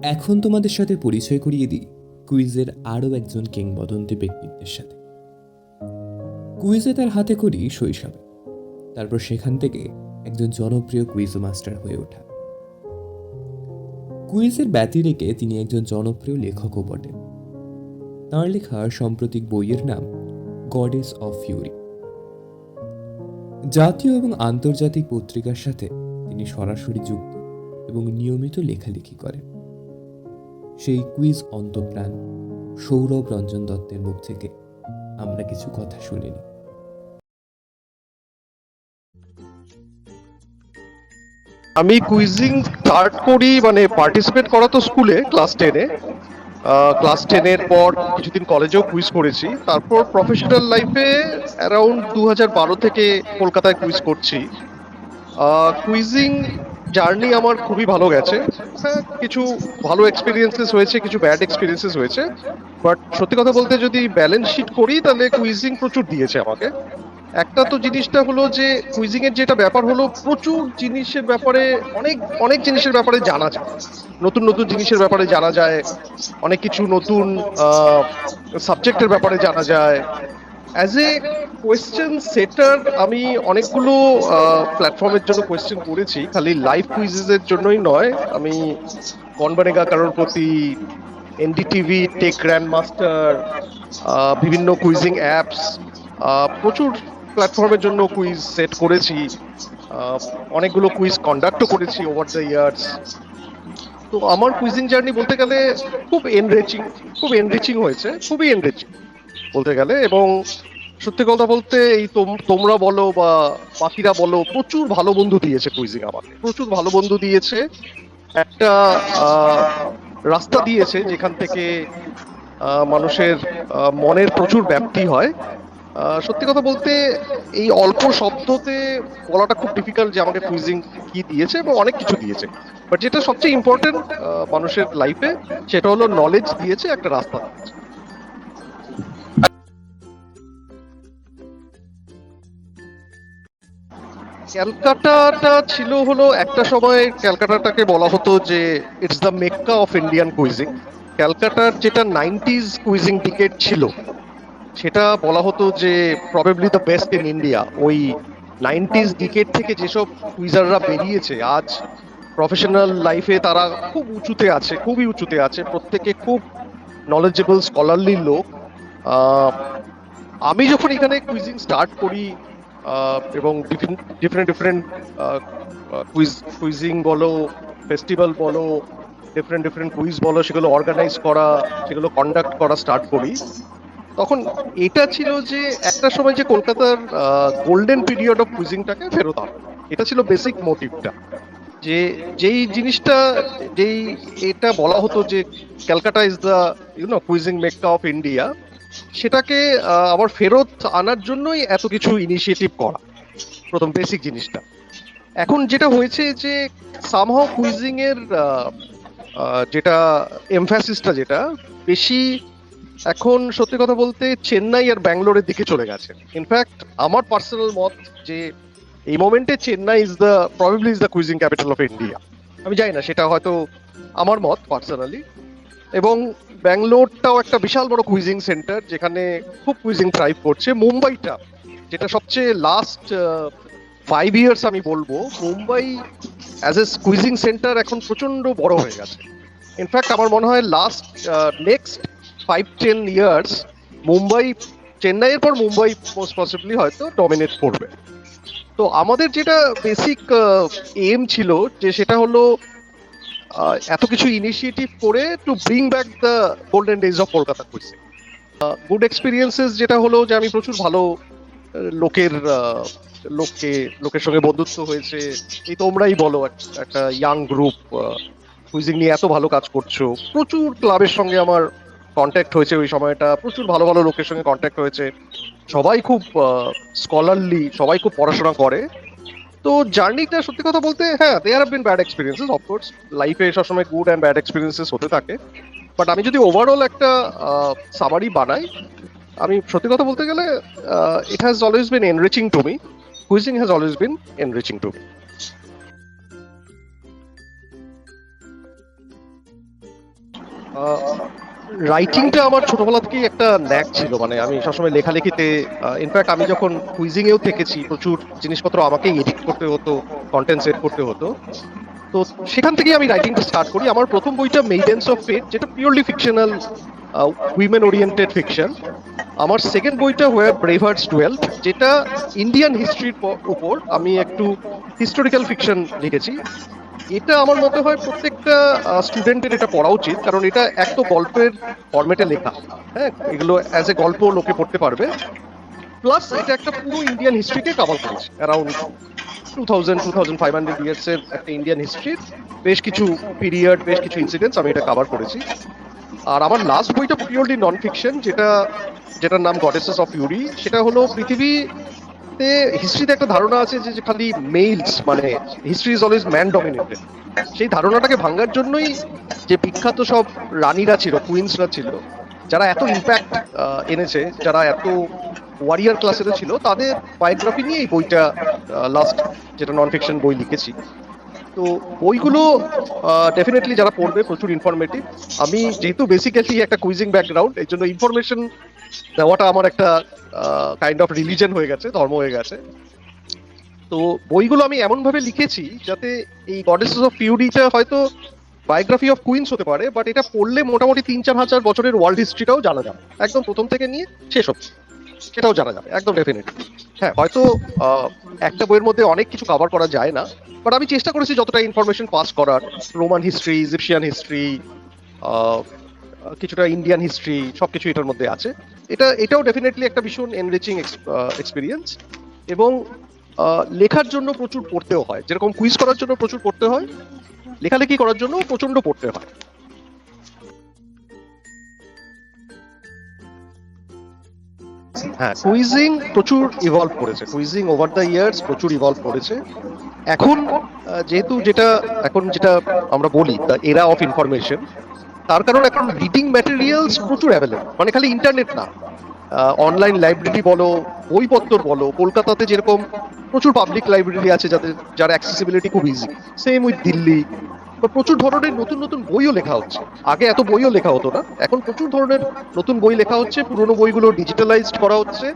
এখন তোমাদের সাথে পরিচয় করিয়ে দিই কুইজের আরও একজন কিংবদন্তি ব্যক্তিত্বের সাথে। কুইজে তার হাতে করি শৈশবে, তারপর সেখান থেকে একজন জনপ্রিয় কুইজ মাস্টার হয়ে ওঠা। কুইজের ব্যতি রেখে তিনি একজন জনপ্রিয় লেখকও বটেন। তাঁর লেখা সাম্প্রতিক বইয়ের নাম গডেস অফ ফিউরি। জাতীয় এবং আন্তর্জাতিক পত্রিকার সাথে তিনি সরাসরি যুক্ত এবং নিয়মিত লেখালেখি করেন। সেই কুইজ অন্তপ্রাণ সৌরভ রঞ্জন দত্তের মুখ থেকে আমরা কিছু কথা শুনিনি। আমি কুইজিং স্টার্ট করি মানে পার্টিসিপেট করা তো স্কুলে ক্লাস 10-এর পর কিছুদিন কলেজেও কুইজ করেছি। তারপর প্রফেশনাল লাইফে অ্যারাউন্ড 2012 থেকে কলকাতায় কুইজ করছি। কুইজিং জার্নি আমার খুবই ভালো গেছে। হ্যাঁ, কিছু ভালো এক্সপিরিয়েন্সেস হয়েছে, কিছু ব্যাড এক্সপিরিয়েন্সেস হয়েছে, বাট সত্যি কথা বলতে যদি ব্যালেন্স শিট করি তাহলে কুইজিং প্রচুর দিয়েছে আমাকে। একটা তো জিনিসটা হলো যে কুইজিং এর যেটা ব্যাপার হলো প্রচুর জিনিসের ব্যাপারে অনেক অনেক জিনিসের ব্যাপারে জানা যায়, নতুন নতুন জিনিসের ব্যাপারে জানা যায়, অনেক কিছু নতুন সাবজেক্টের ব্যাপারে জানা যায়। অ্যাজ এ কোয়েশ্চেন সেটার আমি অনেকগুলো প্ল্যাটফর্মের জন্য কোয়েশ্চেন করেছি, খালি লাইভ কুইজের জন্যই নয়। আমি কন Banega কারোরপতি, NDTV, take grand master, বিভিন্ন কুইজিং অ্যাপস, প্রচুর প্ল্যাটফর্মের জন্য কুইজ সেট করেছি। অনেকগুলো কুইজ কন্ডাক্টও করেছি ওভার দ্য ইয়ার্স। তো আমার কুইজিং জার্নি বলতে গেলে খুব এনরিচিং হয়েছে, খুবই এনরিচিং বলতে গেলে। এবং সত্যি কথা বলতে এই তোমরা বলো বা বাকিরা বলো, প্রচুর ভালো বন্ধু দিয়েছে কুইজিং আমাকে, প্রচুর ভালো বন্ধু দিয়েছে। একটা রাস্তা দিয়েছে যেখান থেকে মানুষের মনের প্রচুর ব্যাপ্তি হয়। সত্যি কথা বলতে এই অল্প শব্দতে বলাটা খুব ডিফিকাল্ট যে আমাকে কুইজিং কি দিয়েছে, এবং অনেক কিছু দিয়েছে, বাট যেটা সবচেয়ে ইম্পর্টেন্ট মানুষের লাইফে, সেটা হলো নলেজ দিয়েছে, একটা রাস্তা দিয়েছে। ক্যালকাটাটা ছিল হলো একটা সময়, ক্যালকাটাটাকে বলা হতো যে it's the mecca of Indian quizzing. ক্যালকাটার যেটা 90s কুইজিং টিকেট ছিল, সেটা বলা হতো যে probably the best in India. ওই 90s ডিকেড থেকে যেসব কুইজাররা বেরিয়েছে আজ প্রফেশনাল লাইফে, তারা খুব উঁচুতে আছে, খুবই উঁচুতে আছে, প্রত্যেকে খুব নলেজেবল স্কলারলি লোক। আহ, আমি যখন এখানে কুইজিং স্টার্ট করি এবং ডিফারেন্ট ডিফারেন্ট কুইজিং বলো, ফেস্টিভ্যাল বলো, ডিফারেন্ট ডিফারেন্ট কুইজ বলো, সেগুলো অর্গানাইজ করা, সেগুলো কন্ডাক্ট করা স্টার্ট করি, তখন এটা ছিল যে একটা সময় যে কলকাতার গোল্ডেন পিরিয়ড অফ কুইজিংটাকে ফেরত আনা। এটা ছিল বেসিক মোটিভটা, যে যেই জিনিসটা, যেই এটা বলা হতো যে Calcutta is the cuisine Mecca of India, সেটাকে আবার ফেরত আনার জন্যই এত কিছু ইনিশিয়েটিভ করা, প্রথম বেসিক জিনিসটা। এখন যেটা হয়েছে যে সামহাও কুইজিং এর যেটা এমফ্যাসিসটা যেটা বেশি এখন, সত্যি কথা বলতে চেন্নাই আর ব্যাঙ্গালোরের দিকে চলে গেছে। ইনফ্যাক্ট আমার পার্সোনাল মত যে এই মোমেন্টে Chennai is the probably is the cuisine capital of India. আমি জানি না, সেটা হয়তো আমার মত পার্সোনালি। এবং ব্যাঙ্গালোরটাও একটা বিশাল বড় কুইজিং সেন্টার, যেখানে খুব কুইজিং থ্রাইভ করছে। মুম্বাইটা, যেটা সবচেয়ে লাস্ট 5 ইয়ার্স আমি বলবো, Mumbai as a cuisine centre এখন প্রচন্ড বড় হয়ে গেছে। ইনফ্যাক্ট আমার মনে হয় নেক্সট 5-10 ইয়ার্স মুম্বাই, চেন্নাইয়ের পর মুম্বাই মোস্ট পসিবলি হয়তো ডমিনেট করবে। তো আমাদের যেটা বেসিক এম ছিল, যে সেটা হলো এত কিছু ইনিশিয়েটিভ করে to bring back the golden days of Kolkata cuisine. Good experiences যেটা হলো যে আমি প্রচুর ভালো লোকের লোকের সঙ্গে বন্ধুত্ব হয়েছে। এই তোমরাই বলো, একটা ইয়াং গ্রুপ কুইজিং নিয়ে এত ভালো কাজ করছো, প্রচুর ক্লাবের সঙ্গে আমার কন্ট্যাক্ট হয়েছে ওই সময়টা, প্রচুর ভালো ভালো লোকের সঙ্গে কন্ট্যাক্ট হয়েছে, সবাই খুব স্কলারলি, সবাই খুব পড়াশোনা করে। তো জার্নিটা সত্যি কথা বলতে, হ্যাঁ, there have been bad experiences, of course লাইফে সবসময় গুড অ্যান্ড ব্যাড এক্সপিরিয়েন্সেস হতে থাকে, বাট আমি যদি ওভারঅল একটা সামারি বানাই, আমি সত্যি কথা বলতে গেলে it has always been enriching to me, quizzing has always been enriching to me. রাইটিংটা আমার ছোটবেলা থেকেই একটা ন্যাক ছিল, মানে আমি সবসময় লেখালেখিতে, ইনফ্যাক্ট আমি যখন কুইজিং এও থেকেছি প্রচুর জিনিসপত্র আমাকেই এডিট করতে হতো, কন্টেন্ট সেট করতে হতো। তো সেখান থেকেই আমি রাইটিংটা স্টার্ট করি। আমার প্রথম বইটা মেইডেন্স অফ ফেট, যেটা purely fictional, women oriented fiction. আমার সেকেন্ড বইটা হোয়ার ব্রেভ হার্টস ডুয়েল, যেটা ইন্ডিয়ান হিস্ট্রির উপর আমি একটু হিস্টোরিক্যাল ফিকশন লিখেছি। এটা আমার মতে হয় প্রত্যেকটা স্টুডেন্টের এটা পড়া উচিত, কারণ এটা এক তো গল্পের ফরম্যাটে লেখা, হ্যাঁ, এগুলো অ্যাজ এ গল্প লোকে পড়তে পারবে, প্লাস এটা একটা পুরো ইন্ডিয়ান হিস্ট্রিকে কভার করেছে। অ্যারাউন্ড 2500 ইয়ার্স এর একটা ইন্ডিয়ান হিস্ট্রির বেশ কিছু পিরিয়ড, বেশ কিছু ইনসিডেন্টস আমি এটা কভার করেছি। আর আমার লাস্ট বইটা পিওরলি নন ফিকশন, যেটার নাম গডেসেস অফ ইউরি। সেটা হলো পৃথিবীতে হিস্ট্রিতে একটা ধারণা আছে যে খালি মেইলস, মানে history is always man dominated. সেই ধারণাটাকে ভাঙার জন্যই যে বিখ্যাত সব রানীরা ছিল, কুইন্সরা ছিল, যারা এত ইম্প্যাক্ট এনেছে, যারা এত ওয়ারিয়ার ক্লাসের ছিল, তাদের বায়োগ্রাফি নিয়ে এই বইটা লাস্ট, যেটা নন ফিকশন বই লিখেছি। তো বইগুলো ডেফিনেটলি যারা পড়বে প্রচুর ইনফরমেটিভ। আমি যেহেতু বেসিক্যালি একটা কুইজিং ব্যাকগ্রাউন্ড, এই জন্য ইনফরমেশন দেওয়াটা আমার একটা কাইন্ড অফ রিলিজন হয়ে গেছে, ধর্ম হয়ে গেছে। তো বইগুলো আমি এমন ভাবে লিখেছি যাতে এই গডেসেস অফ ফিউরিটা হয়তো বায়োগ্রাফি অফ কুইন্স হতে পারে, বাট এটা পড়লে মোটামুটি 3-4 হাজার বছরের ওয়ার্ল্ড হিস্ট্রিটাও জানা যাবে, একদম প্রথম থেকে নিয়ে শেষ অবধি সেটাও জানা যাবে একদম ডেফিনেটলি। হ্যাঁ, হয়তো একটা বইয়ের মধ্যে অনেক কিছু কভার করা যায় না, বাট আমি চেষ্টা করেছি যতটা ইনফরমেশন পাস করার। রোমান হিস্ট্রি, ইজিপশিয়ান হিস্ট্রি, কিছুটা ইন্ডিয়ান হিস্ট্রি, সবকিছু এটার মধ্যে আছে। এটাও ডেফিনেটলি একটা ভীষণ এনরিচিং এক্সপিরিয়েন্স। এবং লেখার জন্য প্রচুর পড়তেও হয়, যেরকম কুইজ করার জন্য প্রচুর পড়তে হয়, লেখালেখি করার জন্য প্রচন্ড পড়তে হয়। হ্যাঁ, কুইজিং প্রচুর ইভলভ করেছে, কুইজিং ওভার দ্য ইয়ার্স প্রচুর ইভলভ করেছে। এখন যেটা আমরা বলি দ্য এরা অফ ইনফরমেশন, তার কারণ এখন রিডিং ম্যাটেরিয়ালস প্রচুর অ্যাভেলেবল, মানে খালি ইন্টারনেট না, অনলাইন লাইব্রেরি বলো, বইপত্র বলো। কলকাতাতে যেরকম প্রচুর পাবলিক লাইব্রেরি আছে যার অ্যাক্সেসিবিলিটি খুব ইজি, সেম উইথ দিল্লি। তো প্রচুর ধরনের নতুন নতুন বইও লেখা হচ্ছে। আগে এত বইও লেখা হতো না, এখন প্রচুর ধরনের নতুন বই লেখা হচ্ছে, পুরোনো বইগুলো ডিজিটালাইজড করা হচ্ছে।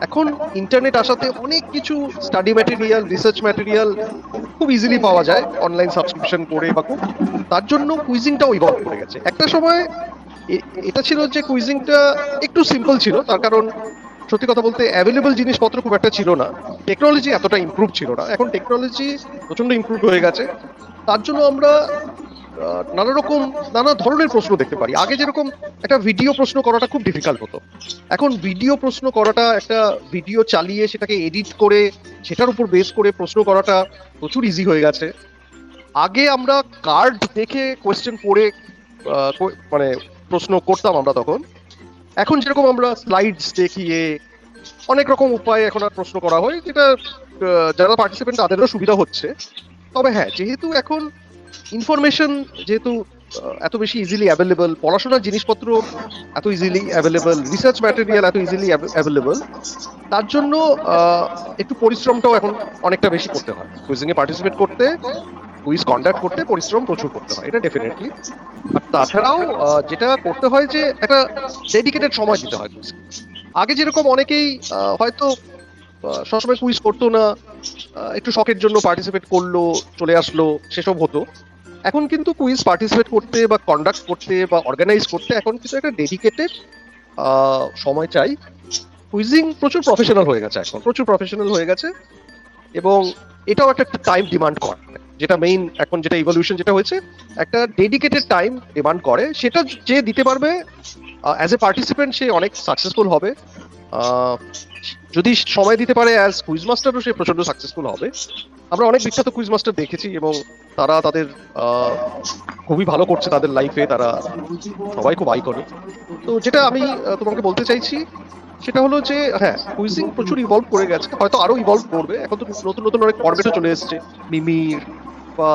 এখন ইন্টারনেট আসাতে অনেক কিছু স্টাডি ম্যাটেরিয়াল, রিসার্চ ম্যাটেরিয়াল খুব ইজিলি পাওয়া যায় অনলাইন সাবস্ক্রিপশন করে বা খুব। তার জন্য কুইজিংটাও ইভলভ করে গেছে। একটা সময় এটা ছিল যে কুইজিংটা একটু সিম্পল ছিল, তার কারণ সত্যি কথা বলতে অ্যাভেলেবল জিনিসপত্র খুব একটা ছিল না, টেকনোলজি এতটা ইমপ্রুভ ছিল না। এখন টেকনোলজি প্রচন্ড ইমপ্রুভ হয়ে গেছে, তার জন্য আমরা নানা ধরনের প্রশ্ন দেখতে পারি। আগে যেরকম একটা ভিডিও প্রশ্ন করাটা খুব ডিফিকাল্ট হতো, এখন ভিডিও প্রশ্ন করাটা, একটা ভিডিও চালিয়ে সেটাকে এডিট করে সেটার উপর বেস করে প্রশ্ন করাটা প্রচুর ইজি হয়ে গেছে। আগে আমরা কার্ড দেখে কোয়েশ্চেন পড়ে মানে প্রশ্ন করতাম আমরা তখন। এখন যেরকম আমরা স্লাইডস দেখিয়ে অনেক রকম উপায়ে এখন আর প্রশ্ন করা হয়, যেটা যারা পার্টিসিপেন্ট তাদেরও সুবিধা হচ্ছে। তবে হ্যাঁ, যেহেতু এখন ইনফরমেশন যেহেতু এত বেশি ইজিলি অ্যাভেলেবল, পড়াশোনার জিনিসপত্র এত ইজিলি অ্যাভেলেবল, রিসার্চ ম্যাটেরিয়াল এত ইজিলি অ্যাভেলেবল, তার জন্য একটু পরিশ্রমটাও এখন অনেকটা বেশি করতে হয়। কুইজিং এ পার্টিসিপেট করতে, কুইজ কন্ডাক্ট করতে পরিশ্রম প্রচুর করতে হয়, এটা ডেফিনেটলি। আর তাছাড়াও যেটা করতে হয় যে একটা ডেডিকেটেড সময় দিতে হয়। আগে যেরকম অনেকেই হয়তো সবসময় কুইজ করতো না, একটু শখের জন্য পার্টিসিপেট করলো, চলে আসলো, সেসব হতো। এখন কিন্তু কুইজ পার্টিসিপেট করতে বা কন্ডাক্ট করতে বা অর্গানাইজ করতে এখন কিন্তু একটা ডেডিকেটেড সময় চাই। কুইজিং প্রচুর প্রফেশনাল হয়ে গেছে, এখন প্রচুর প্রফেশনাল হয়ে গেছে, এবং এটাও একটা টাইম ডিমান্ড করে। যেটা মেইন এখন যেটা ইভলিউশন যেটা হয়েছে, একটা ডেডিকেটেড টাইম ডিমান্ড করে। সেটা যে দিতে পারবে অ্যাজ এ পার্টিসিপেন্ট, সে অনেক সাকসেসফুল হবে। যদি সময় দিতে পারে অ্যাজ কুইজ মাস্টারও সে প্রচন্ড সাকসেসফুল হবে। আমরা অনেক বিখ্যাত কুইজ মাস্টার দেখেছি, এবং তারা তাদের খুবই ভালো করছে তাদের লাইফে, তারা সবাই খুব আইকনিক। তো যেটা আমি তোমাকে বলতে চাইছি সেটা হলো যে হ্যাঁ, কুইজিং প্রচুর ইভলভ করে গেছে, হয়তো আরো ইভলভ করবে। এখন তো নতুন নতুন অনেক ফরম্যাটও চলে এসেছে, মিমির বা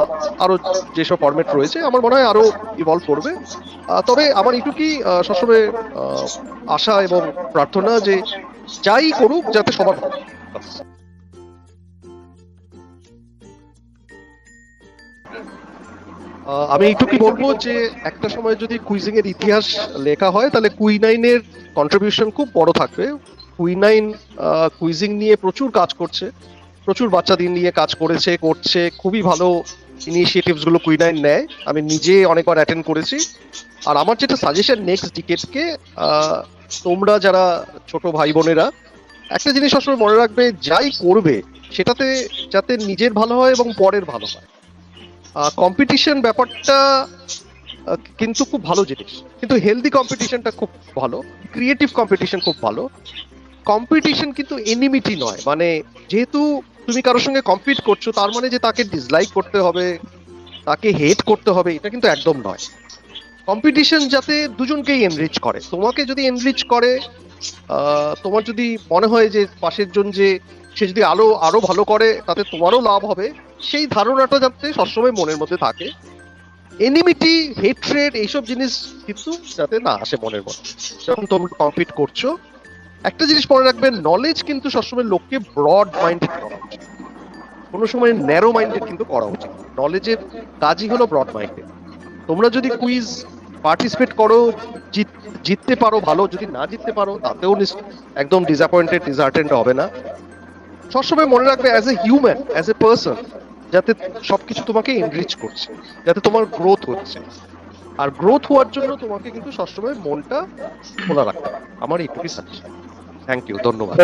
আরো যেসব ফরম্যাট রয়েছে, আমার মনে হয় আরো ইভলভ করবে। তবে আমার এইটুকুই সবসময় আশা এবং প্রার্থনা যে যাই করুক যাতে সবার ভালো। আমি এইটুকুই বলবো যে একটা সময় যদি কুইজিং এর ইতিহাস লেখা হয় তাহলে কুইনাইনের কন্ট্রিবিউশন খুব বড় থাকবে। কুইনাইন কুইজিং নিয়ে প্রচুর কাজ করছে, প্রচুর বাচ্চাদের নিয়ে কাজ করেছে, করছে। খুবই ভালো ইনিশিয়েটিভস গুলো কুইনাইন নেয়, আমি নিজে অনেকবার অ্যাটেন্ড করেছি। আর আমার যেটা সাজেশন নেক্সট ডিকেডকে, তোমরা যারা ছোট ভাই বোনেরা একটা জিনিস সবসময় মনে রাখবে, যাই করবে সেটাতে যাতে নিজের ভালো হয় এবং পরের ভালো হয়। কম্পিটিশন ব্যাপারটা কিন্তু খুব ভালো জিনিস, কিন্তু হেলদি কম্পিটিশনটা খুব ভালো, ক্রিয়েটিভ কম্পিটিশন খুব ভালো। কম্পিটিশন কিন্তু এনিমিটি নয়, মানে যেহেতু তুমি কারোর সঙ্গে কম্পিট করছো তার মানে যে তাকে ডিসলাইক করতে হবে, তাকে হেট করতে হবে, এটা কিন্তু একদম নয়। কম্পিটিশন যাতে দুজনকেই এনরিচ করে, তোমাকে যদি এনরিচ করে, তোমার যদি মনে হয় যে পাশের জন যে সে যদি আরো আরো ভালো করে তাতে তোমারও লাভ হবে, সেই ধারণাটা যাতে সবসময় মনের মধ্যে থাকে। এনিমিটি, হেট্রেড, এইসব জিনিস কিন্তু যাতে না আসে মনের মধ্যে যখন তোমরা কম্পিট করছো। একটা জিনিস মনে রাখবে, নলেজ কিন্তু সবসময় লোককে ব্রড মাইন্ডেড করা উচিত, কোনো সময় ন্যারো মাইন্ডেড কিন্তু করা উচিত। নলেজের কাজই হলো ব্রড মাইন্ডেড। তোমরা যদি কুইজ পার্টিসিপেট করো, জিততে পারো ভালো, যদি না জিততে পারো তাতেও একদম ডিসঅ্যাপয়েন্টেড ডিসহার্টেন্ড হবে না। সবসময় মনে রাখবে as a human, as a person, যাতে সবকিছু তোমাকে এনরিচ করছে, যাতে তোমার গ্রোথ হচ্ছে। আর গ্রোথ হওয়ার জন্য তোমাকে কিন্তু সবসময় মনটা খোলা রাখতে হবে। আমার এইটুকুই সাজেশন। থ্যাংক ইউ, ধন্যবাদ।